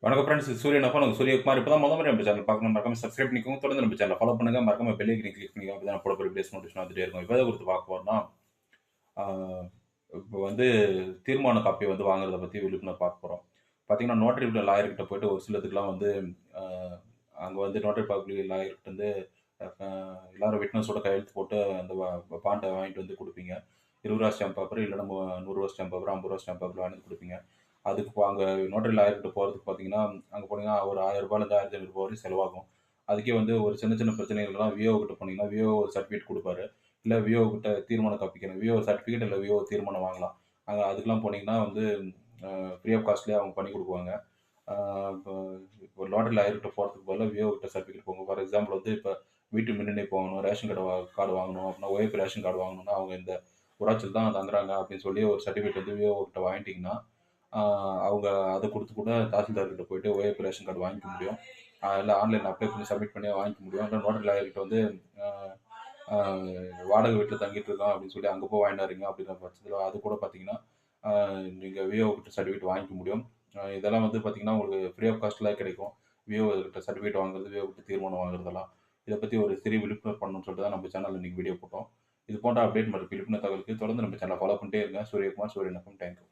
வணக்கம் ஃப்ரெண்ட்ஸ். இது சூரியன் எஃப்எம். நான் சூரியகுமார். இப்ப தான் முறை நம்ம சேனல் பார்க்கணும். மறக்காம சப்ஸ்கிரைப் பண்ணிக்கோங்க. தொடர்ந்து நம்ம சேனல ஃபாலோ பண்ணுங்க. மறக்காம பெல் ஐகானை கிளிக் பண்ணிக்கோங்க. அப்பதான் நான் போடக்கூடிய வீடியோஸ் நோட்டிஃபிகேஷன் வந்துட்டே இருக்கும். இப்ப எத குறித்து பார்க்க போறோம்னா, ஆ இப்போ வந்து தீர்மான காப்பி வந்து வாங்குறத பத்தி விழிப்புணர்வு பார்க்க போறோம். பார்த்தீங்கன்னா, நோட்டரி லாயர் கிட்ட போயிட்டு ஒரு சிலதுக்குலாம் வந்து ஆ அங்க வந்து நோட்டரி பப்ளிக் லாயர் கிட்ட வந்து அ எல்லாரும் விட்னஸோட கையெழுத்து போட்டு அந்த பாண்ட வாங்கிட்டு வந்து குடுப்பீங்க. ரூ. 20 ஸ்டாம்ப் பேப்பர் இல்லன்னா ரூ. 100 ஸ்டாம்ப் பேப்பர், ரூ. 50 ஸ்டாம்ப் பேப்பர் வாங்கிட்டு வந்து குடுப்பீங்க. அதுக்கு அங்க நோட்டரி லாயர் கிட்ட போறதுக்கு பார்த்தீங்கன்னா, அங்க போனீங்கன்னா ஒரு ரூ. 1000லேருந்து ரூ. 1500 வரையும் செலவாகும். அதுக்கே வந்து ஒரு சின்ன சின்ன பிரச்சனைகள்லாம் விஓ கிட்ட போனீங்கன்னா, விஓ ஒரு சர்டிஃபிகேட் குடுப்பாரு. இல்ல விஓ கிட்ட தீர்மான காப்பிக்கணும். விஓ சர்டிஃபிகேட் இல்ல விஓ தீர்மானம் வாங்கலாம். அதுக்கெல்லாம் போனீங்கன்னா வந்து ஃப்ரீ ஆஃப் காஸ்ட்லயே அவங்க பண்ணி குடுக்குவாங்க. ஆ இப்போ இப்போ லாட்டரி லாயர்கிட்ட போறதுக்கு பதிலா விஓ கிட்ட சர்டிஃபிகேட் போங்க. ஃபார் எக்ஸாம்பிள் வந்து இப்ப வீட்டு மின் இணைப்பு வாங்கணும், ரேஷன் கார்டு வாங்கணும் அப்படின்னா, ஒய்ஃப் ரேஷன் கார்டு வாங்கணும்னா, அவங்க இந்த ஊராட்சியில தான் தங்குறாங்க அப்படின்னு சொல்லி ஒரு சர்டிஃபிகேட் வந்து விஓ கிட்ட வாங்கிட்டீங்கன்னா, ஆ அவங்க அத குடுத்து கூட தாசில்தார் கிட்ட போயிட்டு ஒய்ஃப் ரேஷன் கார்டு வாங்கிக்க முடியும். இல்ல ஆன்லைன்ல அப்ளை பண்ணி சப்மிட் பண்ணி வாங்கிக்க முடியும். இல்ல நோட்டரி லாயர் கிட்ட வந்து ஆ ஆ வாடகை வீட்ல தங்கிட்டு இருக்கோம் அப்படின்னு சொல்லி அங்க போய் வாங்கிட்டு வரீங்க அப்படிங்கிற பட்சத்தில அது கூட பார்த்தீங்கன்னா, ஆ நீங்க விஓ கிட்ட சர்டிஃபிகேட் வாங்கிக்க முடியும். இதெல்லாம் வந்து பார்த்தீங்கன்னா, உங்களுக்கு ஃப்ரீ ஆஃப் காஸ்ட்ல கிடைக்கும். விஓ கிட்ட சர்டிஃபிகேட் வாங்குறது, விஓ கிட்ட தீர்மானம் வாங்குறதெல்லாம். இத பத்தி ஒரு சிறிய விழிப்புணர்வு பண்ணணும்னு சொல்லிட்டு தான் நம்ம சேனல்ல இன்னைக்கு வீடியோ போட்டோம். இது போன்ற அப்டேட் மற்றும் விழிப்புணர்வு தகவலுக்கு தொடர்ந்து நம்ம சேனல ஃபாலோ பண்ணிட்டே இருங்க. சூரியகுமார், சூரியன் எஃப்எம். Thank you.